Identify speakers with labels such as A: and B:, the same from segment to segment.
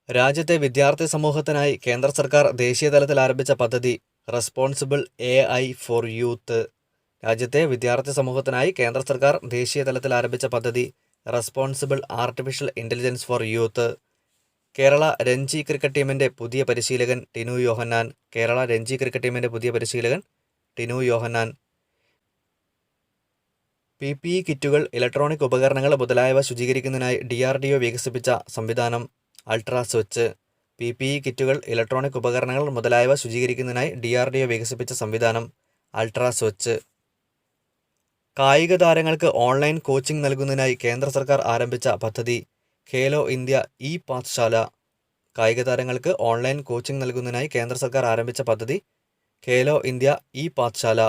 A: രാജ്യത്തെ വിദ്യാർത്ഥി സമൂഹത്തിനായി കേന്ദ്ര സർക്കാർ ദേശീയ തലത്തിൽ ആരംഭിച്ച പദ്ധതി റെസ്പോൺസിബിൾ എഐ ഫോർ യൂത്ത്. രാജ്യത്തെ വിദ്യാർത്ഥി സമൂഹത്തിനായി കേന്ദ്ര സർക്കാർ ദേശീയ തലത്തിൽ ആരംഭിച്ച പദ്ധതി responsible artificial intelligence for youth. Kerala Ranji cricket ടീമിൻ്റെ പുതിയ പരിശീലകൻ ടിനു യോഹന്നാൻ. കേരള രഞ്ജി ക്രിക്കറ്റ് ടീമിൻ്റെ പുതിയ പരിശീലകൻ ടിനു യോഹന്നാൻ. PPE കിറ്റുകൾ, ഇലക്ട്രോണിക് ഉപകരണങ്ങൾ മുതലായവ ശുചീകരിക്കുന്നതിനായി DRDO വികസിപ്പിച്ച സംവിധാനം അൾട്രാ സ്വച്ഛ്. PPE കിറ്റുകൾ, ഇലക്ട്രോണിക് ഉപകരണങ്ങൾ മുതലായവ ശുചീകരിക്കുന്നതിനായി DRDO വികസിപ്പിച്ച സംവിധാനം അൾട്രാ സ്വച്ഛ്. കായിക താരങ്ങൾക്ക് ഓൺലൈൻ കോച്ചിംഗ് നൽകുന്നതിനായി കേന്ദ്ര സർക്കാർ ആരംഭിച്ച പദ്ധതി ഖേലോ ഇന്ത്യ ഇ പാഠ്ശാല. കായിക താരങ്ങൾക്ക് ഓൺലൈൻ കോച്ചിംഗ് നൽകുന്നതിനായി കേന്ദ്ര സർക്കാർ ആരംഭിച്ച പദ്ധതി ഖേലോ ഇന്ത്യ ഇ പാഠ്ശാല.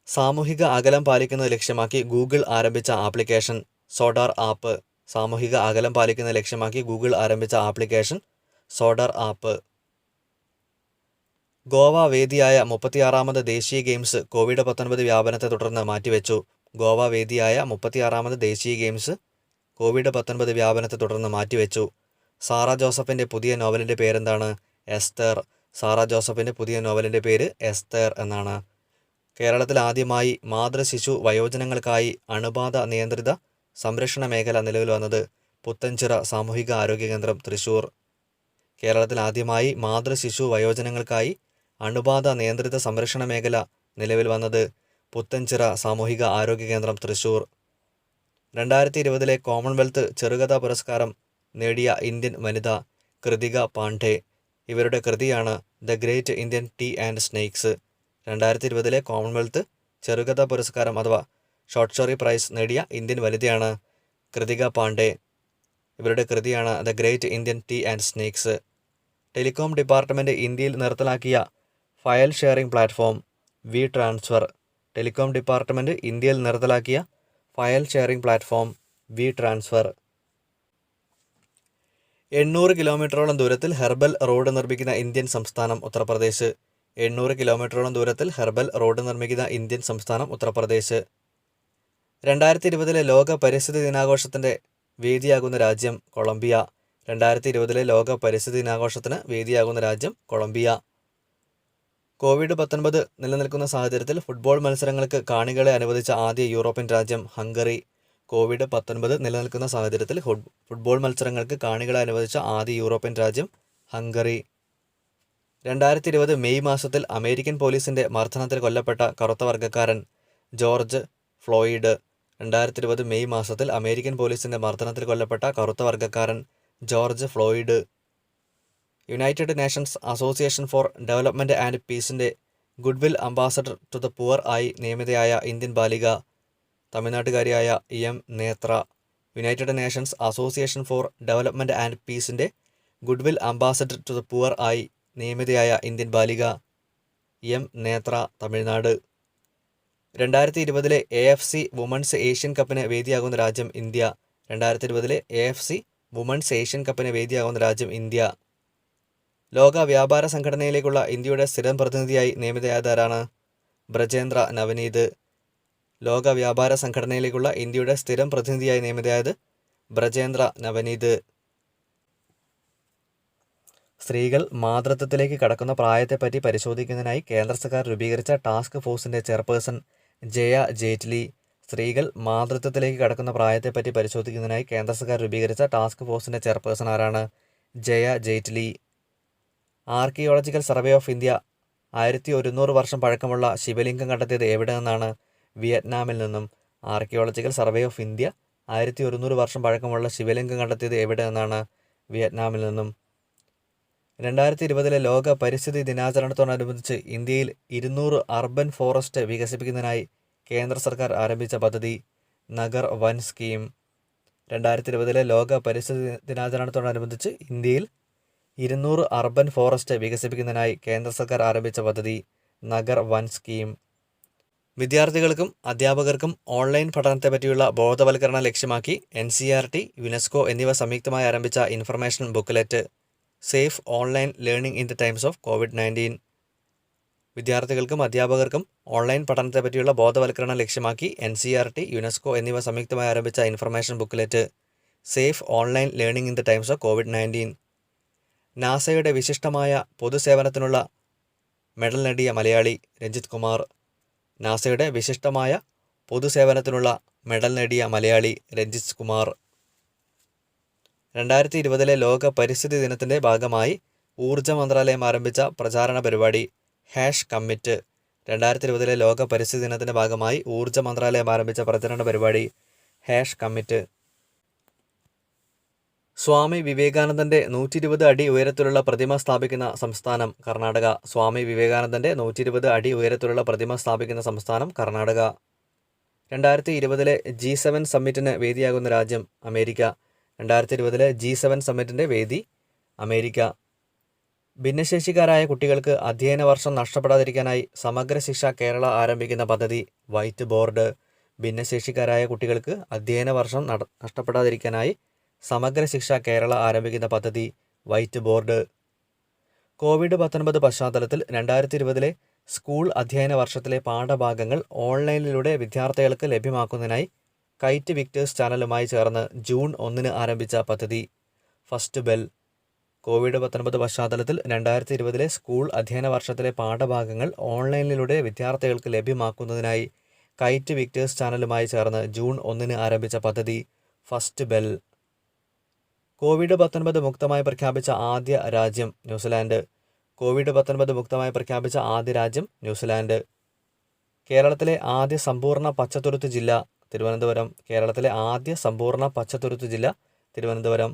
A: സാമൂഹിക അകലം പാലിക്കുന്നത് ലക്ഷ്യമാക്കി ഗൂഗിൾ ആരംഭിച്ച ആപ്ലിക്കേഷൻ സോഡാർ ആപ്പ്. സാമൂഹിക അകലം പാലിക്കുന്നത് ലക്ഷ്യമാക്കി ഗൂഗിൾ ആരംഭിച്ച ആപ്ലിക്കേഷൻ സോഡാർ ആപ്പ്. ഗോവ വേദിയായ 36ാമത് ദേശീയ ഗെയിംസ് കോവിഡ്-19 വ്യാപനത്തെ തുടർന്ന് മാറ്റിവെച്ചു. ഗോവ വേദിയായ 36ാമത് ദേശീയ ഗെയിംസ് കോവിഡ്-19 വ്യാപനത്തെ തുടർന്ന് മാറ്റിവെച്ചു. സാറ ജോസഫിൻ്റെ പുതിയ നോവലിൻ്റെ പേരെന്താണ്? എസ്തർ. സാറ ജോസഫിൻ്റെ പുതിയ നോവലിൻ്റെ പേര് എസ്തർ എന്നാണ്. കേരളത്തിൽ ആദ്യമായി മാതൃശിശു വയോജനങ്ങൾക്കായി അണുബാധ നിയന്ത്രിത സംരക്ഷണ മേഖല നിലവിൽ വന്നത് പുത്തൻചിറ സാമൂഹിക ആരോഗ്യ കേന്ദ്രം, തൃശ്ശൂർ. കേരളത്തിൽ ആദ്യമായി മാതൃശിശു വയോജനങ്ങൾക്കായി അണുബാധ നിയന്ത്രിത സംരക്ഷണ മേഖല നിലവിൽ വന്നത് പുത്തൻചിറ സാമൂഹിക ആരോഗ്യ കേന്ദ്രം, തൃശ്ശൂർ. 2020 കോമൺവെൽത്ത് ചെറുകഥാ പുരസ്കാരം നേടിയ ഇന്ത്യൻ വനിത കൃതിക പാണ്ഡെ. ഇവരുടെ കൃതിയാണ് the great Indian tea and snakes. 2020 Commonwealth ചെറുകഥാ പുരസ്കാരം അഥവാ ഷോർട്ട് സ്റ്റോറി പ്രൈസ് നേടിയ ഇന്ത്യൻ വനിതയാണ് കൃതിക പാണ്ഡെ. ഇവരുടെ കൃതിയാണ് the great Indian tea and snakes. Telecom department ഇന്ത്യയിൽ നിർത്തലാക്കിയ file sharing platform WeTransfer. Telecom department ഇന്ത്യയിൽ നിർത്തലാക്കിയ file sharing platform WeTransfer. 800 കിലോമീറ്ററോളം ദൂരത്തിൽ ഹെർബൽ റോഡ് നിർമ്മിക്കുന്ന ഇന്ത്യൻ സംസ്ഥാനം ഉത്തർപ്രദേശ്. 800 കിലോമീറ്ററോളം ദൂരത്തിൽ ഹെർബൽ റോഡ് നിർമ്മിക്കുന്ന ഇന്ത്യൻ സംസ്ഥാനം ഉത്തർപ്രദേശ്. 2020 ലോക പരിസ്ഥിതി ദിനാഘോഷത്തിൻ്റെ വേദിയാകുന്ന രാജ്യം കൊളംബിയ. 2020 ലോക പരിസ്ഥിതി ദിനാഘോഷത്തിന് വേദിയാകുന്ന രാജ്യം കൊളംബിയ. കോവിഡ്-19 നിലനിൽക്കുന്ന സാഹചര്യത്തിൽ ഫുട്ബോൾ മത്സരങ്ങൾക്ക് കാണികളെ അനുവദിച്ച ആദ്യ യൂറോപ്യൻ രാജ്യം ഹംഗറി. കോവിഡ്-19 നിലനിൽക്കുന്ന സാഹചര്യത്തിൽ ഫുട്ബോൾ മത്സരങ്ങൾക്ക് കാണികളെ അനുവദിച്ച ആദ്യ യൂറോപ്യൻ രാജ്യം ഹംഗറി. 2020 മെയ് മാസത്തിൽ അമേരിക്കൻ പോലീസിൻ്റെ മർദ്ദനത്തിൽ കൊല്ലപ്പെട്ട കറുത്ത വർഗ്ഗക്കാരൻ ജോർജ് ഫ്ലോയിഡ്. 2020 മെയ് മാസത്തിൽ അമേരിക്കൻ പോലീസിൻ്റെ മർദ്ദനത്തിൽ കൊല്ലപ്പെട്ട കറുത്ത വർഗ്ഗക്കാരൻ George Floyd. United Nations Association for Development and പീസിൻ്റെ goodwill ambassador to the poor ആയി നിയമിതയായ ഇന്ത്യൻ ബാലിക തമിഴ്നാട്ടുകാരിയായ M Netra. United Nations Association for Development and പീസിൻ്റെ goodwill ambassador to the poor ആയി നിയമിതയായ ഇന്ത്യൻ ബാലിക എം നേത്ര, തമിഴ്നാട്. 2020 AFC വുമൺസ് ഏഷ്യൻ കപ്പിന് വേദിയാകുന്ന രാജ്യം ഇന്ത്യ. 2020 AFC വുമൺസ് ഏഷ്യൻ കപ്പിന് വേദിയാകുന്ന രാജ്യം ഇന്ത്യ. ലോക വ്യാപാര സംഘടനയിലേക്കുള്ള ഇന്ത്യയുടെ സ്ഥിരം പ്രതിനിധിയായി നിയമിതയായതാരാണ്? ബ്രജേന്ദ്ര നവനീത്. ലോക വ്യാപാര സംഘടനയിലേക്കുള്ള ഇന്ത്യയുടെ സ്ഥിരം പ്രതിനിധിയായി നിയമിതയായത് ബ്രജേന്ദ്ര നവനീത്. സ്ത്രീകൾ മാതൃത്വത്തിലേക്ക് കടക്കുന്ന പ്രായത്തെപ്പറ്റി പരിശോധിക്കുന്നതിനായി കേന്ദ്ര സർക്കാർ രൂപീകരിച്ച ടാസ്ക് ഫോഴ്സിൻ്റെ ചെയർപേഴ്സൺ ജയ ജെയ്റ്റ്ലി. സ്ത്രീകൾ മാതൃത്വത്തിലേക്ക് കടക്കുന്ന പ്രായത്തെപ്പറ്റി പരിശോധിക്കുന്നതിനായി കേന്ദ്ര സർക്കാർ രൂപീകരിച്ച ടാസ്ക് ഫോഴ്സിൻ്റെ ചെയർപേഴ്സൺ ആരാണ്? Jaya Jaitley. Archaeological survey of India 1100 വർഷം പഴക്കമുള്ള ശിവലിംഗം കണ്ടെത്തിയത് എവിടെ നിന്നാണ്? വിയറ്റ്നാമിൽ നിന്നും. ആർക്കിയോളജിക്കൽ സർവേ ഓഫ് ഇന്ത്യ 1100 വർഷം പഴക്കമുള്ള ശിവലിംഗം കണ്ടെത്തിയത് എവിടെ നിന്നാണ്? വിയറ്റ്നാമിൽ നിന്നും. 2020 ലോക പരിസ്ഥിതി ദിനാചരണത്തോടനുബന്ധിച്ച് ഇന്ത്യയിൽ 200 അർബൻ ഫോറസ്റ്റ് വികസിപ്പിക്കുന്നതിനായി കേന്ദ്ര സർക്കാർ ആരംഭിച്ച പദ്ധതി നഗർ വൻ സ്കീം. 2020 ലോക പരിസ്ഥിതി ദിനാചരണത്തോടനുബന്ധിച്ച് ഇന്ത്യയിൽ 200 അർബൻ ഫോറസ്റ്റ് വികസിപ്പിക്കുന്നതിനായി കേന്ദ്ര സർക്കാർ ആരംഭിച്ച പദ്ധതി നഗർ വൻ സ്കീം. വിദ്യാർത്ഥികൾക്കും അധ്യാപകർക്കും ഓൺലൈൻ പഠനത്തെപ്പറ്റിയുള്ള ബോധവൽക്കരണം ലക്ഷ്യമാക്കി NCERT, യുനെസ്കോ എന്നിവ സംയുക്തമായി ആരംഭിച്ച information booklet safe online learning in the times of COVID-19. വിദ്യാർത്ഥികൾക്കും അധ്യാപകർക്കും ഓൺലൈൻ പഠനത്തെപ്പറ്റിയുള്ള ബോധവൽക്കരണം ലക്ഷ്യമാക്കി NCERT, യുനെസ്കോ എന്നിവ സംയുക്തമായി ആരംഭിച്ച information booklet safe online learning in the times of COVID-19. നാസയുടെ വിശിഷ്ടമായ പൊതുസേവനത്തിനുള്ള മെഡൽ നേടിയ മലയാളി രഞ്ജിത്ത് കുമാർ. നാസയുടെ വിശിഷ്ടമായ പൊതുസേവനത്തിനുള്ള മെഡൽ നേടിയ മലയാളി രഞ്ജിത്ത് കുമാർ. 2020 ലോക പരിസ്ഥിതി ദിനത്തിൻ്റെ ഭാഗമായി ഊർജ്ജ മന്ത്രാലയം ആരംഭിച്ച പ്രചാരണ പരിപാടി #കമ്മിറ്റ്. 2020 ലോക പരിസ്ഥിതി ദിനത്തിൻ്റെ ഭാഗമായി ഊർജ്ജ മന്ത്രാലയം ആരംഭിച്ച പ്രചരണ പരിപാടി #കമ്മിറ്റ്. സ്വാമി വിവേകാനന്ദൻ്റെ 120 അടി ഉയരത്തിലുള്ള പ്രതിമ സ്ഥാപിക്കുന്ന സംസ്ഥാനം കർണാടക. സ്വാമി വിവേകാനന്ദൻ്റെ 120 അടി ഉയരത്തിലുള്ള പ്രതിമ സ്ഥാപിക്കുന്ന സംസ്ഥാനം കർണാടക. 2020 G7 സമ്മിറ്റിന് വേദിയാകുന്ന രാജ്യം അമേരിക്ക. 2020 G7 സമ്മിറ്റിൻ്റെ വേദി അമേരിക്ക. ഭിന്നശേഷിക്കാരായ കുട്ടികൾക്ക് അധ്യയന വർഷം നഷ്ടപ്പെടാതിരിക്കാനായി സമഗ്ര ശിക്ഷ കേരള ആരംഭിക്കുന്ന പദ്ധതി വൈറ്റ് ബോർഡ്. ഭിന്നശേഷിക്കാരായ കുട്ടികൾക്ക് അധ്യയന വർഷം നഷ്ടപ്പെടാതിരിക്കാനായി സമഗ്ര ശിക്ഷ കേരള ആരംഭിക്കുന്ന പദ്ധതി വൈറ്റ് ബോർഡ്. കോവിഡ്-19 പശ്ചാത്തലത്തിൽ 2020 സ്കൂൾ അധ്യയന വർഷത്തിലെ പാഠഭാഗങ്ങൾ ഓൺലൈനിലൂടെ വിദ്യാർത്ഥികൾക്ക് ലഭ്യമാക്കുന്നതിനായി കൈറ്റ് വിക്ടേഴ്സ് ചാനലുമായി ചേർന്ന് ജൂൺ 1 ആരംഭിച്ച പദ്ധതി ഫസ്റ്റ് ബെൽ. കോവിഡ്-19 പശ്ചാത്തലത്തിൽ 2020 സ്കൂൾ അധ്യയന വർഷത്തിലെ പാഠഭാഗങ്ങൾ ഓൺലൈനിലൂടെ വിദ്യാർത്ഥികൾക്ക് ലഭ്യമാക്കുന്നതിനായി കൈറ്റ് വിക്ടേഴ്സ് ചാനലുമായി ചേർന്ന് ജൂൺ 1 ആരംഭിച്ച പദ്ധതി ഫസ്റ്റ് ബെൽ. കോവിഡ്-19 മുക്തമായി പ്രഖ്യാപിച്ച ആദ്യ രാജ്യം ന്യൂസിലാൻഡ്. കോവിഡ്-19 മുക്തമായി പ്രഖ്യാപിച്ച ആദ്യ രാജ്യം ന്യൂസിലാൻഡ്. കേരളത്തിലെ ആദ്യ സമ്പൂർണ്ണ പച്ചത്തുരുത്ത് ജില്ല തിരുവനന്തപുരം. കേരളത്തിലെ ആദ്യ സമ്പൂർണ്ണ പച്ചത്തുരുത്ത് ജില്ല തിരുവനന്തപുരം.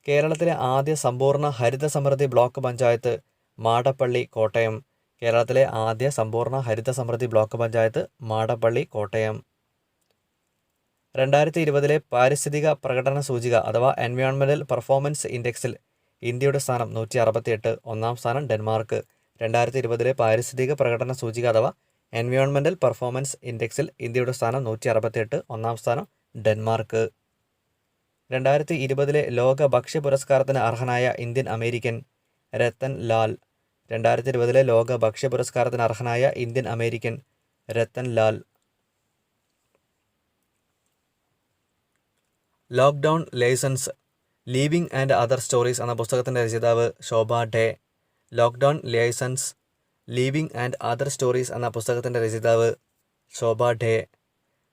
A: കേരളത്തിലെ ആദ്യ സമ്പൂർണ്ണ ഹരിത സമൃദ്ധി ബ്ലോക്ക് പഞ്ചായത്ത് മാടപ്പള്ളി കോട്ടയം. കേരളത്തിലെ ആദ്യ സമ്പൂർണ്ണ ഹരിത സമൃദ്ധി ബ്ലോക്ക് പഞ്ചായത്ത് മാടപ്പള്ളി കോട്ടയം. 2020 പാരിസ്ഥിതിക പ്രകടന സൂചിക അഥവാ എൻവയോൺമെൻ്റൽ പെർഫോമൻസ് ഇൻഡെക്സിൽ ഇന്ത്യയുടെ സ്ഥാനം 168, ഒന്നാം സ്ഥാനം ഡെൻമാർക്ക്. 2020 പാരിസ്ഥിതിക പ്രകടന സൂചിക അഥവാ എൻവയോൺമെൻ്റൽ പെർഫോമൻസ് ഇൻഡെക്സിൽ ഇന്ത്യയുടെ സ്ഥാനം 168, ഒന്നാം സ്ഥാനം ഡെൻമാർക്ക്. 2020 ലോക ഭക്ഷ്യ പുരസ്കാരത്തിന് അർഹനായ ഇന്ത്യൻ അമേരിക്കൻ രത്തൻ ലാൽ. 2020 ലോക ഭക്ഷ്യ പുരസ്കാരത്തിന് അർഹനായ Indian American Rattan Lal. Lockdown liaisons living and other stories എന്ന പുസ്തകത്തിൻ്റെ രചയിതാവ് Shobhaa De. Lockdown liaisons living and other stories എന്ന പുസ്തകത്തിൻ്റെ രചയിതാവ് ശോഭ ഡേ.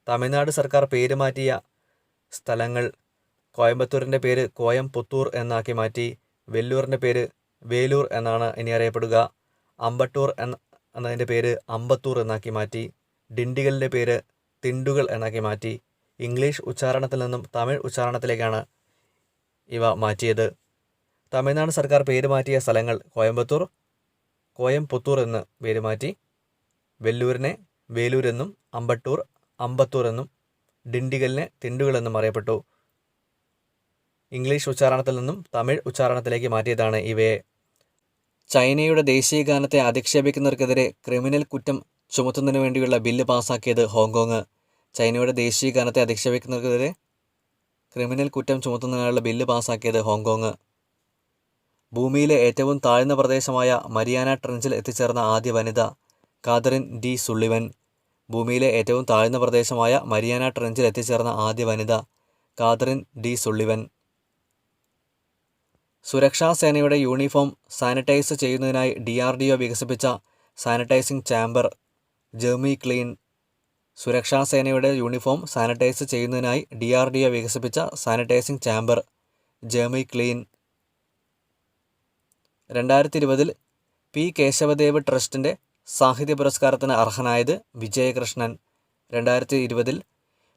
A: തമിഴ്നാട് സർക്കാർ പേര് മാറ്റിയ സ്ഥലങ്ങൾ കോയമ്പത്തൂരിൻ്റെ പേര് കോയംപുത്തൂർ എന്നാക്കി മാറ്റി. വെല്ലൂരിൻ്റെ പേര് വേലൂർ എന്നാണ് ഇനി അറിയപ്പെടുക. അമ്പട്ടൂർ എന്നതിൻ്റെ പേര് അമ്പത്തൂർ എന്നാക്കി മാറ്റി. ഡിണ്ടിഗലിൻ്റെ പേര് തിണ്ടുകൾ എന്നാക്കി മാറ്റി. ഇംഗ്ലീഷ് ഉച്ചാരണത്തിൽ നിന്നും തമിഴ് ഉച്ചാരണത്തിലേക്കാണ് ഇവ മാറ്റിയത്. തമിഴ്നാട് സർക്കാർ പേര് മാറ്റിയ സ്ഥലങ്ങൾ കോയമ്പത്തൂർ കോയംപുത്തൂർ എന്ന് പേര് മാറ്റി. വെല്ലൂരിനെ വേലൂരെന്നും അമ്പട്ടൂർ അമ്പത്തൂർ എന്നും ഡിണ്ടിഗലിനെ തിണ്ടുകൾ എന്നും അറിയപ്പെട്ടു. ഇംഗ്ലീഷ് ഉച്ചാരണത്തിൽ നിന്നും തമിഴ് ഉച്ചാരണത്തിലേക്ക് മാറ്റിയതാണ് ഇവയെ. ചൈനയുടെ ദേശീയ ഗാനത്തെ അധിക്ഷേപിക്കുന്നവർക്കെതിരെ ക്രിമിനൽ കുറ്റം ചുമത്തുന്നതിന് വേണ്ടിയുള്ള ബില്ല് പാസാക്കിയത് ഹോങ്കോങ്. ചൈനയുടെ ദേശീയ ഗാനത്തെ അധിക്ഷേപിക്കുന്നവർക്കെതിരെ ക്രിമിനൽ കുറ്റം ചുമത്തുന്നതിനുള്ള ബില്ല് പാസാക്കിയത് ഹോങ്കോങ്. ഭൂമിയിലെ ഏറ്റവും താഴ്ന്ന പ്രദേശമായ മരിയാന ട്രെഞ്ചിൽ എത്തിച്ചേർന്ന ആദ്യ വനിത കാതറിൻ ഡി സുള്ളിവൻ. ഭൂമിയിലെ ഏറ്റവും താഴ്ന്ന പ്രദേശമായ മരിയാന ട്രെഞ്ചിൽ എത്തിച്ചേർന്ന ആദ്യ വനിത കാതറിൻ ഡി സുള്ളിവൻ. സുരക്ഷാ സേനയുടെ യൂണിഫോം സാനിറ്റൈസ് ചെയ്യുന്നതിനായി DRDO വികസിപ്പിച്ച സാനിറ്റൈസിംഗ് ചാമ്പർ ജെർമി ക്ലീൻ. സുരക്ഷാ സേനയുടെ യൂണിഫോം സാനിറ്റൈസ് ചെയ്യുന്നതിനായി DRDO വികസിപ്പിച്ച sanitising chamber Germi Klean. 2020 P Kesavadev ട്രസ്റ്റിൻ്റെ സാഹിത്യ പുരസ്കാരത്തിന് അർഹനായത് വിജയകൃഷ്ണൻ. 2020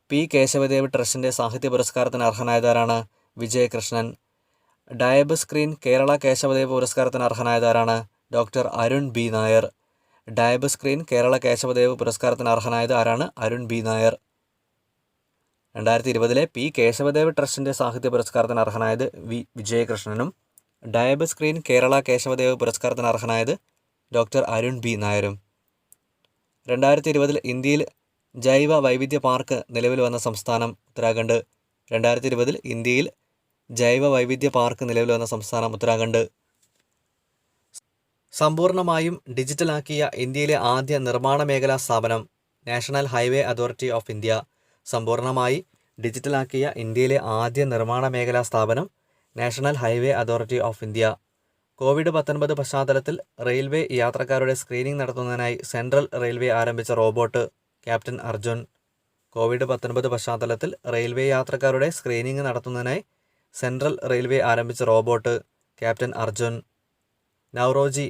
A: പി കേശവദേവ് ട്രസ്റ്റിൻ്റെ സാഹിത്യ പുരസ്കാരത്തിന് അർഹനായതാരാണ്? വിജയകൃഷ്ണൻ. ഡയബ് സ്ക്രീൻ കേരള കേശവദേവ് പുരസ്കാരത്തിന് അർഹനായതാരാണ്? Doctor Arun B Nair. Diab screen Kerala Kesavadev പുരസ്കാരത്തിന് അർഹനായത് ആരാണ്? അരുൺ ബി നായർ. 2020 പി കേശവദേവ് ട്രസ്റ്റിൻ്റെ സാഹിത്യ പുരസ്കാരത്തിന് അർഹനായത് വിജയകൃഷ്ണനും ഡയബ് സ്ക്രീൻ കേരള കേശവദേവ് പുരസ്കാരത്തിന് അർഹനായത് ഡോക്ടർ അരുൺ ബി നായരും. 2020 ഇന്ത്യയിൽ ജൈവ വൈവിധ്യ പാർക്ക് നിലവിൽ വന്ന സംസ്ഥാനം ഉത്തരാഖണ്ഡ്. 2020 ഇന്ത്യയിൽ ജൈവ വൈവിധ്യ പാർക്ക് നിലവിൽ വന്ന സംസ്ഥാനം ഉത്തരാഖണ്ഡ്. സമ്പൂർണ്ണമായും ഡിജിറ്റലാക്കിയ ഇന്ത്യയിലെ ആദ്യ നിർമ്മാണ മേഖലാ സ്ഥാപനം National Highway Authority of India. സമ്പൂർണ്ണമായി ഡിജിറ്റലാക്കിയ ഇന്ത്യയിലെ ആദ്യ നിർമ്മാണ മേഖലാ സ്ഥാപനം National Highway Authority of India. കോവിഡ്-19 പശ്ചാത്തലത്തിൽ റെയിൽവേ യാത്രക്കാരുടെ സ്ക്രീനിംഗ് നടത്തുന്നതിനായി സെൻട്രൽ റെയിൽവേ ആരംഭിച്ച റോബോട്ട് ക്യാപ്റ്റൻ അർജുൻ. കോവിഡ്-19 പശ്ചാത്തലത്തിൽ റെയിൽവേ യാത്രക്കാരുടെ സ്ക്രീനിംഗ് നടത്തുന്നതിനായി സെൻട്രൽ റെയിൽവേ ആരംഭിച്ച robot Captain Arjun. Naoroji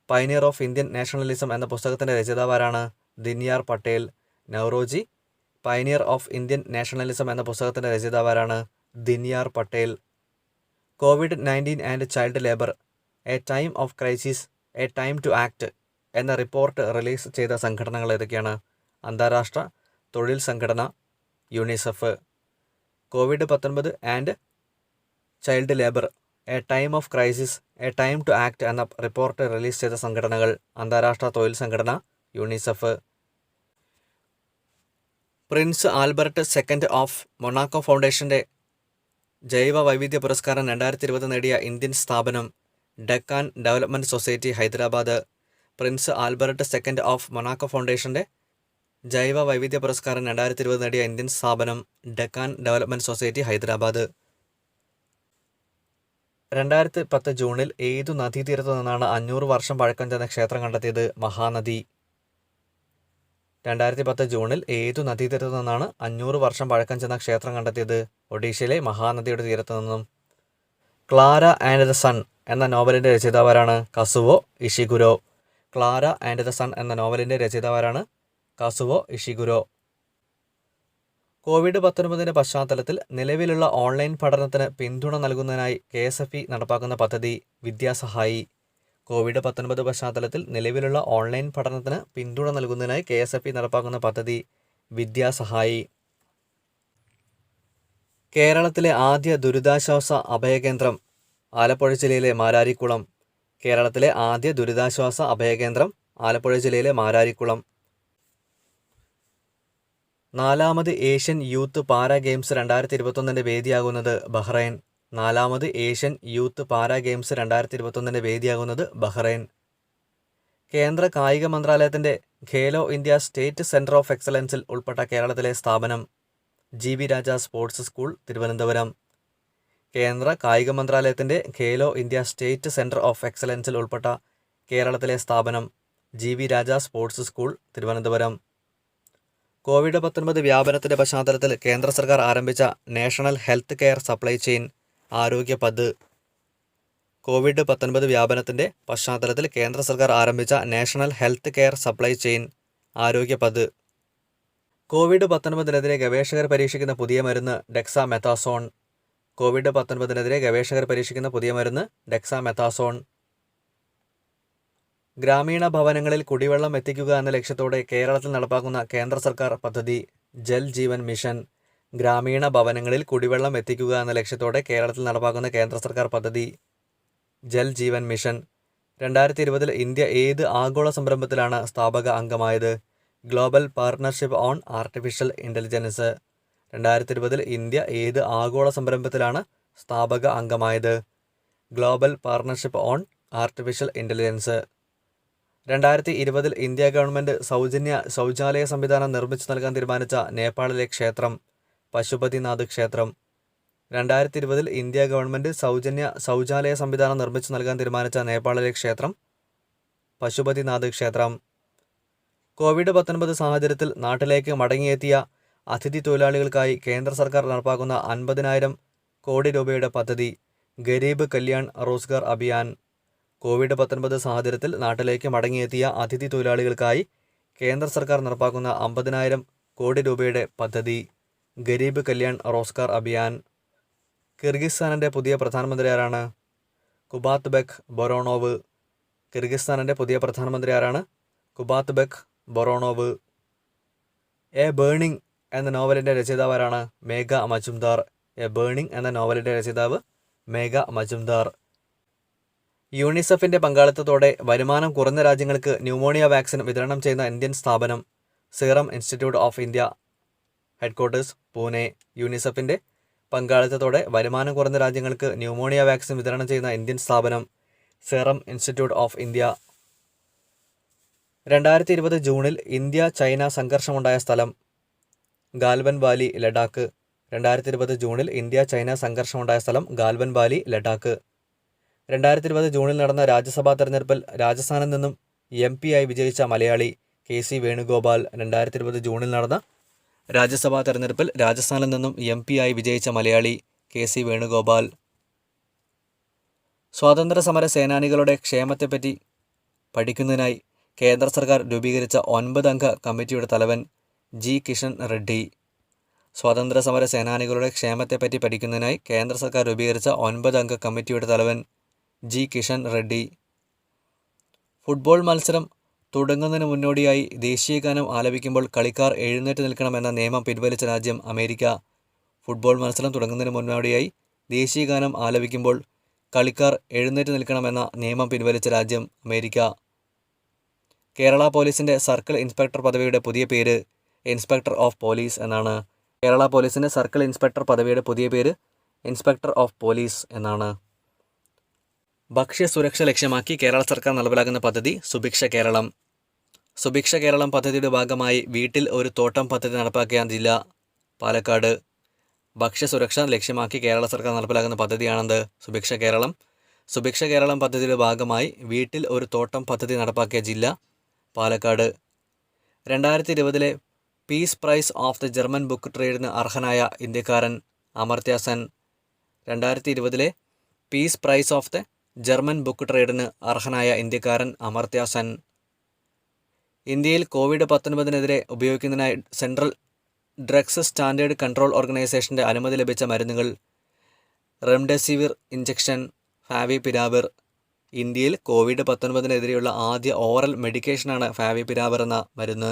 A: pioneer of Indian nationalism എന്ന പുസ്തകത്തിൻ്റെ രചയിതാവാരാണ്? Dinyar Patel. Naoroji pioneer of Indian nationalism എന്ന പുസ്തകത്തിൻ്റെ രചയിതാവാരാണ്? ദിൻയാർ പട്ടേൽ. കോവിഡ്-19 and child labour, a time of crisis, a time to act എന്ന റിപ്പോർട്ട് റിലീസ് ചെയ്ത സംഘടനകൾ ഏതൊക്കെയാണ്? അന്താരാഷ്ട്ര തൊഴിൽ സംഘടന, യൂണിസെഫ്. കോവിഡ്-19 and child labour, a time of crisis, a time to act എന്ന റിപ്പോർട്ട് റിലീസ് ചെയ്ത സംഘടനകൾ അന്താരാഷ്ട്ര തൊഴിൽ സംഘടന, UNICEF. Prince Albert second of Monaco ഫൗണ്ടേഷൻ്റെ ജൈവ വൈവിധ്യ പുരസ്കാരം 2020 നേടിയ ഇന്ത്യൻ സ്ഥാപനം Deccan development society, Hyderabad. Prince Albert second of Monaco ഫൗണ്ടേഷൻ്റെ ജൈവ വൈവിധ്യ പുരസ്കാരം 2020 നേടിയ ഇന്ത്യൻ സ്ഥാപനം ഡെക്കാൻ ഡെവലപ്മെൻറ്റ് സൊസൈറ്റി, ഹൈദരാബാദ്. 2010 ജൂണിൽ ഏതു നദീതീരത്തു നിന്നാണ് 500 വർഷം പഴക്കം ചെന്ന ക്ഷേത്രം കണ്ടെത്തിയത്? മഹാനദി. 2010 ജൂണിൽ ഏതു നദീതീരത്തു നിന്നാണ് 500 വർഷം പഴക്കം ചെന്ന ക്ഷേത്രം കണ്ടെത്തിയത്? ഒഡീഷയിലെ മഹാനദിയുടെ തീരത്തു നിന്നും. ക്ലാര ആൻഡ് ദ സൺ എന്ന നോവലിൻ്റെ രചയിതാവാരാണ്? കസുവോ ഇഷിഗുരോ. ക്ലാര ആൻഡ് ദ സൺ എന്ന നോവലിൻ്റെ രചയിതാവാരാണ്? കസുവോ ഇഷിഗുരോ. കോവിഡ്-19 പശ്ചാത്തലത്തിൽ നിലവിലുള്ള ഓൺലൈൻ പഠനത്തിന് പിന്തുണ നൽകുന്നതിനായി KSFE നടപ്പാക്കുന്ന പദ്ധതി വിദ്യാസഹായി. കോവിഡ്-19 പശ്ചാത്തലത്തിൽ നിലവിലുള്ള ഓൺലൈൻ പഠനത്തിന് പിന്തുണ നൽകുന്നതിനായി KSFE നടപ്പാക്കുന്ന പദ്ധതി വിദ്യാസഹായി. കേരളത്തിലെ ആദ്യ ദുരിതാശ്വാസ അഭയകേന്ദ്രം ആലപ്പുഴ ജില്ലയിലെ മാരാരിക്കുളം. കേരളത്തിലെ ആദ്യ ദുരിതാശ്വാസ അഭയകേന്ദ്രം ആലപ്പുഴ ജില്ലയിലെ മാരാരിക്കുളം. 4ാമത് ഏഷ്യൻ യൂത്ത് പാരാ ഗെയിംസ് 2021 വേദിയാകുന്നത് ബഹ്റൈൻ. 4ാമത് ഏഷ്യൻ യൂത്ത് പാരാ ഗെയിംസ് 2021 വേദിയാകുന്നത് ബഹ്റൈൻ. കേന്ദ്ര കായിക മന്ത്രാലയത്തിൻ്റെ Khelo India state centre of എക്സലൻസിൽ ഉൾപ്പെട്ട കേരളത്തിലെ സ്ഥാപനം GV Raja sports school, Thiruvananthapuram. കേന്ദ്ര കായിക മന്ത്രാലയത്തിൻ്റെ Khelo India state centre of എക്സലൻസിൽ ഉൾപ്പെട്ട കേരളത്തിലെ സ്ഥാപനം GV Raja sports school, Thiruvananthapuram. കോവിഡ്-19 വ്യാപനത്തിൻ്റെ പശ്ചാത്തലത്തിൽ കേന്ദ്ര സർക്കാർ ആരംഭിച്ച national health care supply chain ആരോഗ്യ പദ്ധ്. കോവിഡ്-19 വ്യാപനത്തിൻ്റെ പശ്ചാത്തലത്തിൽ കേന്ദ്ര സർക്കാർ ആരംഭിച്ച national health care supply chain ആരോഗ്യ പദ്ധ്. കോവിഡ്-19 ഗവേഷകർ പരീക്ഷിക്കുന്ന പുതിയ മരുന്ന് ഡെക്സാമെഥാസോൺ. കോവിഡ്-19 ഗവേഷകർ പരീക്ഷിക്കുന്ന പുതിയ മരുന്ന് ഡെക്സാമെഥാസോൺ. ഗ്രാമീണ ഭവനങ്ങളിൽ കുടിവെള്ളം എത്തിക്കുക എന്ന ലക്ഷ്യത്തോടെ കേരളത്തിൽ നടപ്പാക്കുന്ന കേന്ദ്ര സർക്കാർ പദ്ധതി ജൽ ജീവൻ മിഷൻ. ഗ്രാമീണ ഭവനങ്ങളിൽ കുടിവെള്ളം എത്തിക്കുക എന്ന ലക്ഷ്യത്തോടെ കേരളത്തിൽ നടപ്പാക്കുന്ന കേന്ദ്ര സർക്കാർ പദ്ധതി ജൽ ജീവൻ മിഷൻ. 2020 ഇന്ത്യ ഏത് ആഗോള സംരംഭത്തിലാണ് സ്ഥാപക അംഗമായത്? Global partnership on artificial intelligence. 2020 India ഏത് ആഗോള സംരംഭത്തിലാണ് സ്ഥാപക അംഗമായത്? Global partnership on artificial intelligence. 2020 India government സൗജന്യ ശൗചാലയ സംവിധാനം നിർമ്മിച്ചു നൽകാൻ തീരുമാനിച്ച നേപ്പാളിലെ ക്ഷേത്രം പശുപതിനാഥ് ക്ഷേത്രം. 2020 ഇന്ത്യ ഗവൺമെൻറ് സൗജന്യ ശൗചാലയ സംവിധാനം നിർമ്മിച്ചു നൽകാൻ തീരുമാനിച്ച നേപ്പാളിലെ ക്ഷേത്രം പശുപതിനാഥ് ക്ഷേത്രം. കോവിഡ്-19 സാഹചര്യത്തിൽ നാട്ടിലേക്ക് മടങ്ങിയെത്തിയ അതിഥി തൊഴിലാളികൾക്കായി കേന്ദ്ര സർക്കാർ നടപ്പാക്കുന്ന 50,000 കോടി രൂപയുടെ പദ്ധതി ഗരീബ് കല്യാൺ റോസ്ഗാർ അഭിയാൻ. കോവിഡ്-19 സാഹചര്യത്തിൽ നാട്ടിലേക്ക് മടങ്ങിയെത്തിയ അതിഥി തൊഴിലാളികൾക്കായി കേന്ദ്ര സർക്കാർ നടപ്പാക്കുന്ന 50,000 കോടി രൂപയുടെ പദ്ധതി ഗരീബ് കല്യാൺ റോസ്ഗാർ അഭിയാൻ. കിർഗിസ്ഥാനിൻ്റെ പുതിയ പ്രധാനമന്ത്രി ആരാണ്? കുബാത്ബെക് ബൊറോണോവ്. കിർഗിസ്ഥാനിൻ്റെ പുതിയ പ്രധാനമന്ത്രി ആരാണ്? കുബാത്ബെക് ബൊറോണോവ്. എ ബേണിംഗ് എന്ന നോവലിൻ്റെ രചയിതാവ് ആരാണ്? മേഘ മജുംദാർ. എ ബേണിംഗ് എന്ന നോവലിൻ്റെ രചയിതാവ് മേഘ മജുംദാർ. യൂണിസെഫിൻ്റെ പങ്കാളിത്തത്തോടെ വരുമാനം കുറഞ്ഞ രാജ്യങ്ങൾക്ക് ന്യൂമോണിയ വാക്സിൻ വിതരണം ചെയ്യുന്ന ഇന്ത്യൻ സ്ഥാപനം Serum Institute of India, headquarters Pune. യൂണിസെഫിൻ്റെ പങ്കാളിത്തത്തോടെ വരുമാനം കുറഞ്ഞ രാജ്യങ്ങൾക്ക് ന്യൂമോണിയ വാക്സിൻ വിതരണം ചെയ്യുന്ന ഇന്ത്യൻ സ്ഥാപനം സീറം ഇൻസ്റ്റിറ്റ്യൂട്ട് ഓഫ് ഇന്ത്യ. 2020 ജൂണിൽ ഇന്ത്യ ചൈന സംഘർഷമുണ്ടായ സ്ഥലം ഗാൽവൻ വാലി, ലഡാക്ക്. 2020 ജൂണിൽ ഇന്ത്യ ചൈന സംഘർഷമുണ്ടായ സ്ഥലം ഗാൽവൻ വാലി, ലഡാക്ക്. 2020 ജൂണിൽ നടന്ന രാജ്യസഭാ തെരഞ്ഞെടുപ്പിൽ രാജസ്ഥാനിൽ നിന്നും MP ആയി വിജയിച്ച മലയാളി KC വേണുഗോപാൽ. 2020 ജൂണിൽ നടന്ന രാജ്യസഭാ തെരഞ്ഞെടുപ്പിൽ രാജസ്ഥാനിൽ നിന്നും MP ആയി വിജയിച്ച മലയാളി KC വേണുഗോപാൽ. സ്വാതന്ത്ര്യ സമര സേനാനികളുടെ ക്ഷേമത്തെപ്പറ്റി പഠിക്കുന്നതിനായി കേന്ദ്ര സർക്കാർ രൂപീകരിച്ച 9 അംഗ കമ്മിറ്റിയുടെ തലവൻ G. കിഷൻ റെഡ്ഡി. സ്വാതന്ത്ര്യ സമര സേനാനികളുടെ ക്ഷേമത്തെപ്പറ്റി പഠിക്കുന്നതിനായി കേന്ദ്ര സർക്കാർ രൂപീകരിച്ച 9 അംഗ കമ്മിറ്റിയുടെ തലവൻ G. കിഷൻ റെഡ്ഡി. ഫുട്ബോൾ മത്സരം തുടങ്ങുന്നതിന് മുന്നോടിയായി ദേശീയഗാനം ആലപിക്കുമ്പോൾ കളിക്കാർ എഴുന്നേറ്റ് നിൽക്കണമെന്ന നിയമം പിൻവലിച്ച രാജ്യം അമേരിക്ക. ഫുട്ബോൾ മത്സരം തുടങ്ങുന്നതിന് മുന്നോടിയായി ദേശീയഗാനം ആലപിക്കുമ്പോൾ കളിക്കാർ എഴുന്നേറ്റ് നിൽക്കണമെന്ന നിയമം പിൻവലിച്ച രാജ്യം അമേരിക്ക. കേരള പോലീസിൻ്റെ സർക്കിൾ ഇൻസ്പെക്ടർ പദവിയുടെ പുതിയ പേര് ഇൻസ്പെക്ടർ ഓഫ് പോലീസ് എന്നാണ്. കേരള പോലീസിൻ്റെ സർക്കിൾ ഇൻസ്പെക്ടർ പദവിയുടെ പുതിയ പേര് ഇൻസ്പെക്ടർ ഓഫ് പോലീസ് എന്നാണ്. ഭക്ഷ്യസുരക്ഷ ലക്ഷ്യമാക്കി കേരള സർക്കാർ നടപ്പിലാക്കുന്ന പദ്ധതി സുഭിക്ഷ കേരളം. സുഭിക്ഷ കേരളം പദ്ധതിയുടെ ഭാഗമായി വീട്ടിൽ ഒരു തോട്ടം പദ്ധതി നടപ്പാക്കിയ ജില്ല പാലക്കാട്. ഭക്ഷ്യസുരക്ഷ ലക്ഷ്യമാക്കി കേരള സർക്കാർ നടപ്പിലാക്കുന്ന പദ്ധതിയാണെന്ത്? സുഭിക്ഷ കേരളം. സുഭിക്ഷ കേരളം പദ്ധതിയുടെ ഭാഗമായി വീട്ടിൽ ഒരു തോട്ടം പദ്ധതി നടപ്പാക്കിയ ജില്ല Palakkad. 2020 peace prize of the German book ട്രേഡിന് അർഹനായ ഇന്ത്യക്കാരൻ Amartya Sen. 2020 peace prize of the German book ട്രേഡിന് അർഹനായ ഇന്ത്യക്കാരൻ അമർത്യ സെൻ. ഇന്ത്യയിൽ COVID-19 ഉപയോഗിക്കുന്നതിനായി സെൻട്രൽ ഡ്രഗ്സ് സ്റ്റാൻഡേർഡ് കൺട്രോൾ ഓർഗനൈസേഷൻ്റെ അനുമതി ലഭിച്ച മരുന്നുകൾ റെംഡെസിവിർ ഇഞ്ചക്ഷൻ, ഫാവിപിരാവിർ. ഇന്ത്യയിൽ COVID-19 ആദ്യ ഓറൽ മെഡിക്കേഷനാണ് ഫാവിപിരാവിർ എന്ന മരുന്ന്.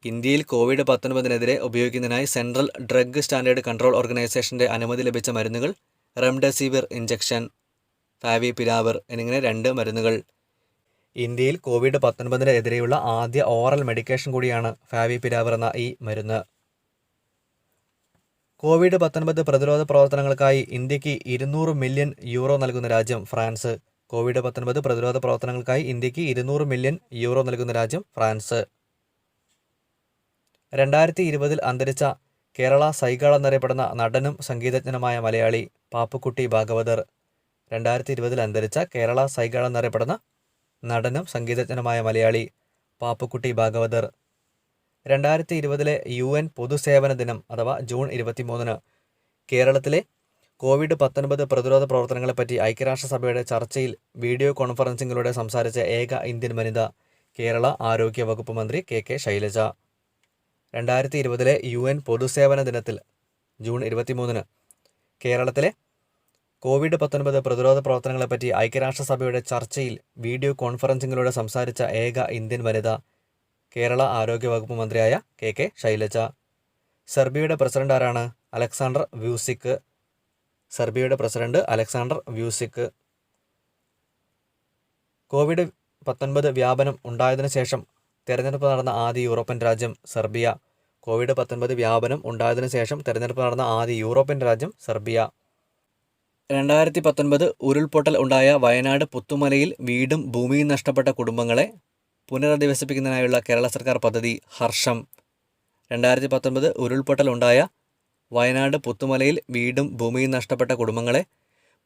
A: ഇന്ത്യയിൽ COVID-19 ഉപയോഗിക്കുന്നതിനായി സെൻട്രൽ ഡ്രഗ് സ്റ്റാൻഡേർഡ് കൺട്രോൾ ഓർഗനൈസേഷൻ്റെ അനുമതി ലഭിച്ച മരുന്നുകൾ റെംഡെസിവിർ ഇഞ്ചക്ഷൻ, ഫാവിപിരാവിർ എന്നിങ്ങനെ 2 മരുന്നുകൾ. ഇന്ത്യയിൽ COVID-19 ആദ്യ ഓറൽ മെഡിക്കേഷൻ കൂടിയാണ് ഫാവിപിരാവിർ എന്ന ഈ മരുന്ന്. COVID-19 പ്രതിരോധ പ്രവർത്തനങ്ങൾക്കായി ഇന്ത്യക്ക് 200 മില്യൺ യൂറോ നൽകുന്ന രാജ്യം ഫ്രാൻസ്. COVID-19 പ്രതിരോധ പ്രവർത്തനങ്ങൾക്കായി ഇന്ത്യക്ക് 200 മില്യൺ യൂറോ നൽകുന്ന രാജ്യം ഫ്രാൻസ്. 2020 അന്തരിച്ച കേരള സൈഗാൾ എന്നറിയപ്പെടുന്ന നടനും സംഗീതജ്ഞനുമായ മലയാളി പാപ്പുക്കുട്ടി ഭാഗവതർ. 2020 അന്തരിച്ച കേരള സൈഗാൾ എന്നറിയപ്പെടുന്ന നടനും സംഗീതജ്ഞനുമായ മലയാളി പാപ്പുക്കുട്ടി ഭാഗവതർ. 2020 UN പൊതുസേവന ദിനം അഥവാ ജൂൺ 23 കേരളത്തിലെ COVID-19 പ്രതിരോധ പ്രവർത്തനങ്ങളെപ്പറ്റി ഐക്യരാഷ്ട്രസഭയുടെ ചർച്ചയിൽ വീഡിയോ കോൺഫറൻസിങ്ങിലൂടെ സംസാരിച്ച ഏക ഇന്ത്യൻ വനിത കേരള ആരോഗ്യ വകുപ്പ് മന്ത്രി KK ശൈലജ. 2020 UN പൊതുസേവന ദിനത്തിൽ ജൂൺ 23 കേരളത്തിലെ COVID-19 പ്രതിരോധ പ്രവർത്തനങ്ങളെപ്പറ്റി ഐക്യരാഷ്ട്രസഭയുടെ ചർച്ചയിൽ വീഡിയോ കോൺഫറൻസിങ്ങിലൂടെ സംസാരിച്ച ഏക ഇന്ത്യൻ വനിത കേരള ആരോഗ്യ വകുപ്പ് മന്ത്രിയായ KK ശൈലജ. സെർബിയയുടെ പ്രസിഡന്റ് ആരാണ്? Aleksandar Vucic. സെർബിയയുടെ പ്രസിഡന്റ് അലക്സാണ്ടർ വ്യൂസിക്. COVID-19 വ്യാപനം ഉണ്ടായതിനു ശേഷം തെരഞ്ഞെടുപ്പ് നടന്ന ആദ്യ യൂറോപ്യൻ രാജ്യം സെർബിയ. COVID-19 വ്യാപനം ഉണ്ടായതിനു ശേഷം തെരഞ്ഞെടുപ്പ് നടന്ന ആദ്യ യൂറോപ്യൻ രാജ്യം സെർബിയ. 2019 ഉരുൾപൊട്ടൽ ഉണ്ടായ വയനാട് പുത്തുമലയിൽ വീടും ഭൂമിയും നഷ്ടപ്പെട്ട കുടുംബങ്ങളെ പുനരധിവസിപ്പിക്കുന്നതിനായുള്ള കേരള സർക്കാർ പദ്ധതി ഹർഷം. 2019 ഉരുൾപൊട്ടൽ ഉണ്ടായ വയനാട് പുത്തുമലയിൽ വീടും ഭൂമിയും നഷ്ടപ്പെട്ട കുടുംബങ്ങളെ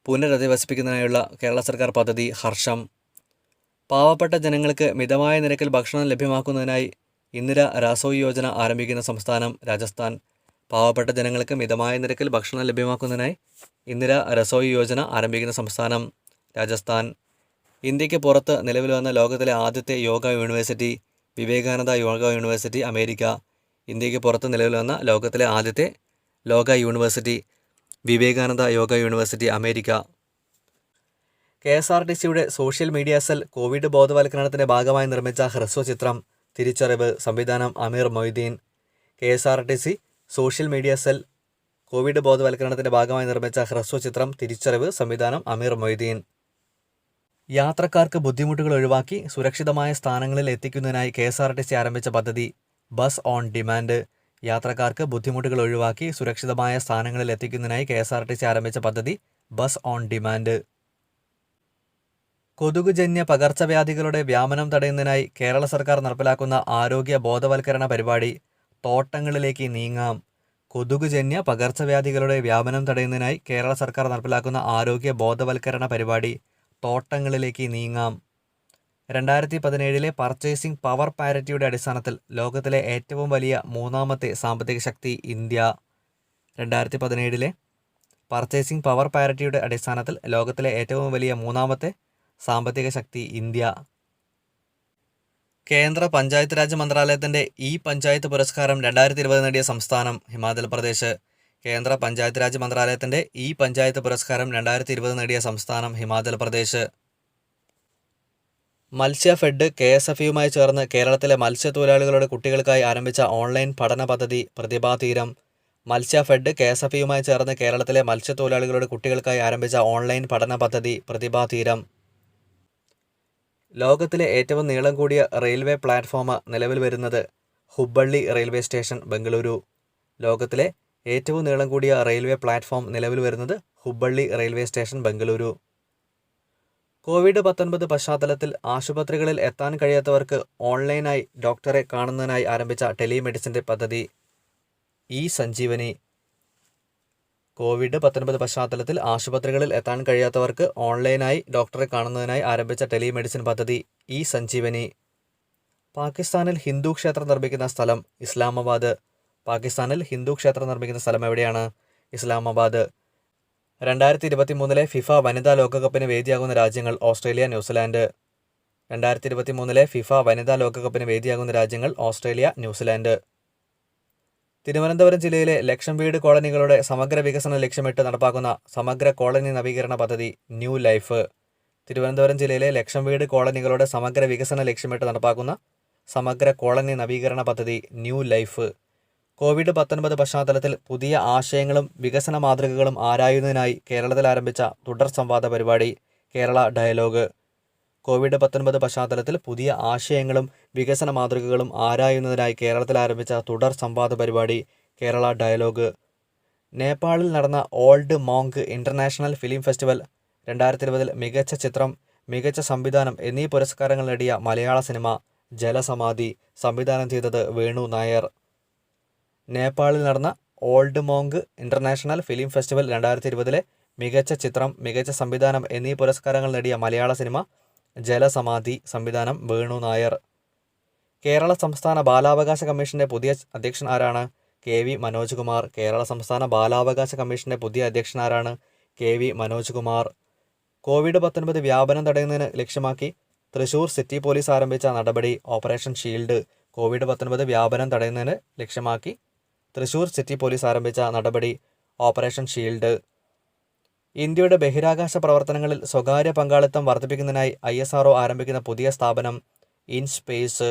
A: പുനരധിവസിപ്പിക്കുന്നതിനായുള്ള കേരള സർക്കാർ പദ്ധതി ഹർഷം. പാവപ്പെട്ട ജനങ്ങൾക്ക് മിതമായ നിരക്കിൽ ഭക്ഷണം ലഭ്യമാക്കുന്നതിനായി ഇന്ദിര രാസോയി യോജന ആരംഭിക്കുന്ന സംസ്ഥാനം രാജസ്ഥാൻ. പാവപ്പെട്ട ജനങ്ങൾക്ക് മിതമായ നിരക്കിൽ ഭക്ഷണം ലഭ്യമാക്കുന്നതിനായി ഇന്ദിര രസോയി യോജന ആരംഭിക്കുന്ന സംസ്ഥാനം രാജസ്ഥാൻ. ഇന്ത്യക്ക് പുറത്ത് നിലവിൽ വന്ന ലോകത്തിലെ ആദ്യത്തെ yoga university Vivekananda yoga university America. ഇന്ത്യക്ക് പുറത്ത് നിലവിൽ വന്ന ലോകത്തിലെ ആദ്യത്തെ yoga university Vivekananda yoga university America. KSRTCയുടെ സോഷ്യൽ മീഡിയ സെൽ കോവിഡ് ബോധവൽക്കരണത്തിൻ്റെ ഭാഗമായി നിർമ്മിച്ച ഹ്രസ്വചിത്രം തിരിച്ചറിവ്. സംവിധാനം Ameer Moideen. KSRTC social media cell Covid ബോധവൽക്കരണത്തിൻ്റെ ഭാഗമായി നിർമ്മിച്ച ഹ്രസ്വചിത്രം തിരിച്ചറിവ്. സംവിധാനം അമീർ മൊയ്തീൻ. യാത്രക്കാർക്ക് ബുദ്ധിമുട്ടുകൾ ഒഴിവാക്കി സുരക്ഷിതമായ സ്ഥാനങ്ങളിൽ എത്തിക്കുന്നതിനായി KSRTC ആരംഭിച്ച പദ്ധതി ബസ് ഓൺ ഡിമാൻഡ്. യാത്രക്കാർക്ക് ബുദ്ധിമുട്ടുകൾ ഒഴിവാക്കി സുരക്ഷിതമായ സ്ഥാനങ്ങളിൽ എത്തിക്കുന്നതിനായി KSRTC ആരംഭിച്ച പദ്ധതി ബസ് ഓൺ ഡിമാൻഡ്. കൊതുകുജന്യ പകർച്ചവ്യാധികളുടെ വ്യാപനം തടയുന്നതിനായി കേരള സർക്കാർ നടപ്പിലാക്കുന്ന ആരോഗ്യ ബോധവൽക്കരണ പരിപാടി തോട്ടങ്ങളിലേക്ക് നീങ്ങാം. കൊതുകുജന്യ പകർച്ചവ്യാധികളുടെ വ്യാപനം തടയുന്നതിനായി കേരള സർക്കാർ നടപ്പിലാക്കുന്ന ആരോഗ്യ ബോധവൽക്കരണ പരിപാടി തോട്ടങ്ങളിലേക്ക് നീങ്ങാം. 2017 പർച്ചേസിംഗ് പവർ പാരിറ്റിയുടെ അടിസ്ഥാനത്തിൽ ലോകത്തിലെ ഏറ്റവും വലിയ മൂന്നാമത്തെ സാമ്പത്തിക ശക്തി ഇന്ത്യ. 2017 പർച്ചേസിംഗ് പവർ പാരിറ്റിയുടെ അടിസ്ഥാനത്തിൽ ലോകത്തിലെ ഏറ്റവും വലിയ മൂന്നാമത്തെ സാമ്പത്തിക ശക്തി ഇന്ത്യ. കേന്ദ്ര പഞ്ചായത്ത് രാജ് മന്ത്രാലയത്തിൻ്റെ ഈ പഞ്ചായത്ത് പുരസ്കാരം 2020 നേടിയ സംസ്ഥാനം ഹിമാചൽ പ്രദേശ്. കേന്ദ്ര പഞ്ചായത്ത് രാജ് മന്ത്രാലയത്തിൻ്റെ ഈ പഞ്ചായത്ത് പുരസ്കാരം 2020 നേടിയ സംസ്ഥാനം ഹിമാചൽ പ്രദേശ്. മത്സ്യഫെഡ് KSFയുമായി ചേർന്ന് കേരളത്തിലെ മത്സ്യത്തൊഴിലാളികളുടെ കുട്ടികൾക്കായി ആരംഭിച്ച ഓൺലൈൻ പഠന പദ്ധതി പ്രതിഭാതീരം. മത്സ്യഫെഡ് KSFയുമായി ചേർന്ന് കേരളത്തിലെ മത്സ്യത്തൊഴിലാളികളുടെ കുട്ടികൾക്കായി ആരംഭിച്ച ഓൺലൈൻ പഠന പദ്ധതി പ്രതിഭാതീരം. ലോകത്തിലെ ഏറ്റവും നീളം കൂടിയ റെയിൽവേ പ്ലാറ്റ്ഫോം നിലവിൽ വരുന്നത് ഹുബ്ബള്ളി റെയിൽവേ സ്റ്റേഷൻ, ബംഗളൂരു. ലോകത്തിലെ ഏറ്റവും നീളം കൂടിയ റെയിൽവേ പ്ലാറ്റ്ഫോം നിലവിൽ വരുന്നത് Hubballi railway station, Bengaluru. COVID-19 പശ്ചാത്തലത്തിൽ ആശുപത്രികളിൽ എത്താൻ കഴിയാത്തവർക്ക് ഓൺലൈനായി ഡോക്ടറെ കാണുന്നതിനായി ആരംഭിച്ച ടെലിമെഡിസിൻ്റെ പദ്ധതി ഇ-സഞ്ജീവനി. COVID-19 പശ്ചാത്തലത്തിൽ ആശുപത്രികളിൽ എത്താൻ കഴിയാത്തവർക്ക് ഓൺലൈനായി ഡോക്ടറെ കാണുന്നതിനായി ആരംഭിച്ച ടെലിമെഡിസിൻ പദ്ധതി ഇ-സഞ്ജീവനി. പാകിസ്ഥാനിൽ ഹിന്ദു ക്ഷേത്രം നിർമ്മിക്കുന്ന സ്ഥലം ഇസ്ലാമാബാദ്. പാകിസ്ഥാനിൽ ഹിന്ദു ക്ഷേത്രം നിർമ്മിക്കുന്ന സ്ഥലം എവിടെയാണ്? ഇസ്ലാമാബാദ്. 2023 ഫിഫ വനിതാ ലോകകപ്പിന് വേദിയാകുന്ന രാജ്യങ്ങൾ ഓസ്ട്രേലിയ, ന്യൂസിലാൻഡ്. 2023 ഫിഫ വനിതാ ലോകകപ്പിന് വേദിയാകുന്ന രാജ്യങ്ങൾ ഓസ്ട്രേലിയ, ന്യൂസിലാൻഡ്. തിരുവനന്തപുരം ജില്ലയിലെ ലക്ഷം വീട് കോളനികളുടെ സമഗ്ര വികസനം ലക്ഷ്യമിട്ട് നടപ്പാക്കുന്ന സമഗ്ര കോളനി നവീകരണ പദ്ധതി ന്യൂ ലൈഫ്. തിരുവനന്തപുരം ജില്ലയിലെ ലക്ഷം വീട് കോളനികളുടെ സമഗ്ര വികസനം ലക്ഷ്യമിട്ട് നടപ്പാക്കുന്ന സമഗ്ര കോളനി നവീകരണ പദ്ധതി ന്യൂ ലൈഫ്. COVID-19 പശ്ചാത്തലത്തിൽ പുതിയ ആശയങ്ങളും വികസന മാതൃകകളും ആരായുന്നതിനായി കേരളത്തിൽ ആരംഭിച്ച തുടർ സംവാദ പരിപാടി കേരള ഡയലോഗ്. COVID-19 പശ്ചാത്തലത്തിൽ പുതിയ ആശയങ്ങളും വികസന മാതൃകകളും ആരായുന്നതിനായി കേരളത്തിൽ ആരംഭിച്ച തുടർ സംവാദ പരിപാടി കേരള ഡയലോഗ്. നേപ്പാളിൽ നടന്ന old monk international film festival 2020 മികച്ച ചിത്രം, മികച്ച സംവിധാനം എന്നീ പുരസ്കാരങ്ങൾ നേടിയ മലയാള സിനിമ ജലസമാധി. സംവിധാനം ചെയ്തത് വേണു നായർ. നേപ്പാളിൽ നടന്ന old monk international film festival 2020 മികച്ച ചിത്രം, മികച്ച സംവിധാനം എന്നീ പുരസ്കാരങ്ങൾ നേടിയ മലയാള സിനിമ ജലസമാധി. സംവിധാനം വേണു നായർ. കേരള സംസ്ഥാന ബാലാവകാശ കമ്മീഷൻ്റെ പുതിയ അധ്യക്ഷൻ ആരാണ്? KV മനോജ് കുമാർ. കേരള സംസ്ഥാന ബാലാവകാശ കമ്മീഷൻ്റെ പുതിയ അധ്യക്ഷൻ ആരാണ്? KV മനോജ് കുമാർ. COVID-19 വ്യാപനം തടയുന്നതിന് ലക്ഷ്യമാക്കി തൃശൂർ സിറ്റി പോലീസ് ആരംഭിച്ച നടപടി ഓപ്പറേഷൻ ഷീൽഡ്. COVID-19 വ്യാപനം തടയുന്നതിന് ലക്ഷ്യമാക്കി തൃശൂർ സിറ്റി പോലീസ് ആരംഭിച്ച നടപടി ഓപ്പറേഷൻ ഷീൽഡ്. ഇന്ത്യയുടെ ബഹിരാകാശ പ്രവർത്തനങ്ങളിൽ സ്വകാര്യ പങ്കാളിത്തം വർദ്ധിപ്പിക്കുന്നതിനായി ISRO ആരംഭിക്കുന്ന പുതിയ സ്ഥാപനം ഇൻസ്പേസ്.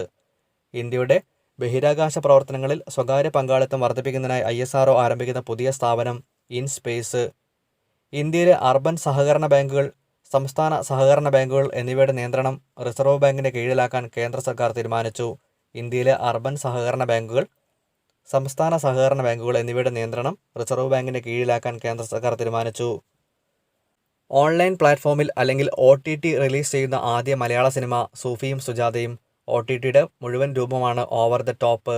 A: ഇന്ത്യയുടെ ബഹിരാകാശ പ്രവർത്തനങ്ങളിൽ സ്വകാര്യ പങ്കാളിത്തം വർദ്ധിപ്പിക്കുന്നതിനായി ISRO ആരംഭിക്കുന്ന പുതിയ സ്ഥാപനം ഇൻസ്പേസ്. ഇന്ത്യയിലെ അർബൻ സഹകരണ ബാങ്കുകൾ, സംസ്ഥാന സഹകരണ ബാങ്കുകൾ എന്നിവയുടെ നിയന്ത്രണം റിസർവ് ബാങ്കിൻ്റെ കീഴിലാക്കാൻ കേന്ദ്ര സർക്കാർ തീരുമാനിച്ചു. ഇന്ത്യയിലെ അർബൻ സഹകരണ ബാങ്കുകൾ, സംസ്ഥാന സഹകരണ ബാങ്കുകൾ എന്നിവയുടെ നിയന്ത്രണം റിസർവ് ബാങ്കിൻ്റെ കീഴിലാക്കാൻ കേന്ദ്ര സർക്കാർ തീരുമാനിച്ചു. ഓൺലൈൻ പ്ലാറ്റ്ഫോമിൽ അല്ലെങ്കിൽ OTT റിലീസ് ചെയ്യുന്ന ആദ്യ മലയാള സിനിമ സൂഫിയും സുജാതയും. OTTയുടെ മുഴുവൻ രൂപമാണ് ഓവർ ദ ടോപ്പ്.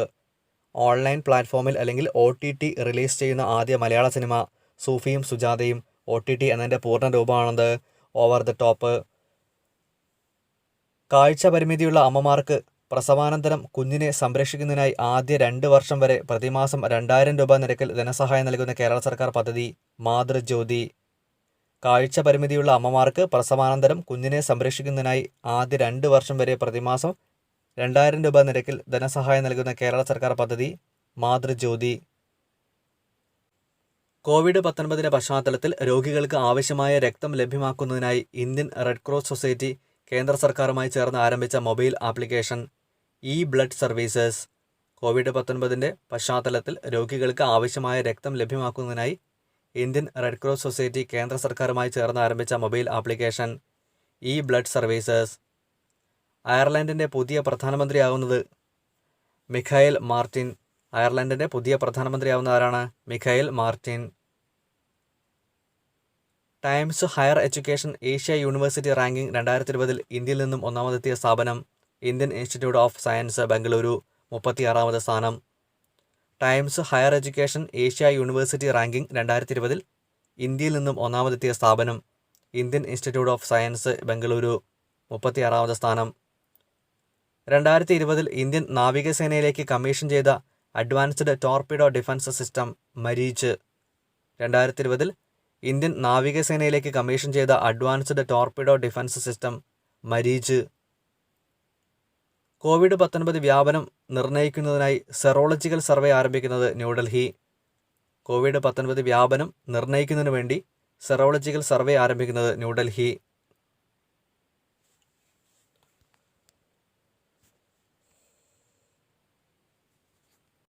A: ഓൺലൈൻ പ്ലാറ്റ്ഫോമിൽ അല്ലെങ്കിൽ OTT റിലീസ് ചെയ്യുന്ന ആദ്യ മലയാള സിനിമ സൂഫിയും സുജാതയും. OTT എന്നതിൻ്റെ പൂർണ്ണ രൂപമാണത് ഓവർ ദ ടോപ്പ്. കാഴ്ച പരിമിതിയുള്ള അമ്മമാർക്ക് പ്രസവാനന്തരം കുഞ്ഞിനെ സംരക്ഷിക്കുന്നതിനായി ആദ്യ 2 വർഷം വരെ പ്രതിമാസം 2000 രൂപ നിരക്കിൽ ധനസഹായം നൽകുന്ന കേരള സർക്കാർ പദ്ധതി മാതൃജ്യോതി. കാഴ്ച പരിമിതിയുള്ള അമ്മമാർക്ക് പ്രസവാനന്തരം കുഞ്ഞിനെ സംരക്ഷിക്കുന്നതിനായി ആദ്യ 2 വർഷം വരെ പ്രതിമാസം 2000 രൂപ നിരക്കിൽ ധനസഹായം നൽകുന്ന കേരള സർക്കാർ പദ്ധതി മാതൃജ്യോതി. COVID-19 പശ്ചാത്തലത്തിൽ രോഗികൾക്ക് ആവശ്യമായ രക്തം ലഭ്യമാക്കുന്നതിനായി ഇന്ത്യൻ റെഡ് ക്രോസ് സൊസൈറ്റി കേന്ദ്ര സർക്കാരുമായി ചേർന്ന് ആരംഭിച്ച mobile application blood services. COVID-19 പശ്ചാത്തലത്തിൽ രോഗികൾക്ക് ആവശ്യമായ രക്തം ലഭ്യമാക്കുന്നതിനായി ഇന്ത്യൻ റെഡ് ക്രോസ് സൊസൈറ്റി കേന്ദ്ര സർക്കാരുമായി ചേർന്ന് ആരംഭിച്ച മൊബൈൽ ആപ്ലിക്കേഷൻ ബ്ലഡ് സർവീസസ്. അയർലൻഡിൻ്റെ പുതിയ പ്രധാനമന്ത്രിയാകുന്നത് മിഖായേൽ മാർട്ടിൻ. അയർലൻഡിൻ്റെ പുതിയ പ്രധാനമന്ത്രിയാവുന്ന ആരാണ്? Micheal Martin. Times Higher Education Asia University ranking 2020 ഇന്ത്യയിൽ നിന്നും ഒന്നാമതെത്തിയ സ്ഥാപനം Indian Institute of Science, Bengaluru. 36ാമത് സ്ഥാനം. Times Higher Education Asia University ranking 2020 ഇന്ത്യയിൽ നിന്നും ഒന്നാമതെത്തിയ സ്ഥാപനം Indian Institute of Science Bengaluru 36ാമത് സ്ഥാനം. 2020 ഇന്ത്യൻ നാവികസേനയിലേക്ക് കമ്മീഷൻ ചെയ്ത advanced torpedo defence system Maareech. 2020 Indian നാവികസേനയിലേക്ക് കമ്മീഷൻ ചെയ്ത advanced torpedo defence system Maareech. COVID-19 വ്യാപനം നിർണ്ണയിക്കുന്നതിനായി സെറോളജിക്കൽ സർവേ ആരംഭിക്കുന്നത് ന്യൂഡൽഹി. COVID-19 വ്യാപനം നിർണ്ണയിക്കുന്നതിനു വേണ്ടി സെറോളജിക്കൽ സർവേ ആരംഭിക്കുന്നത് ന്യൂഡൽഹി.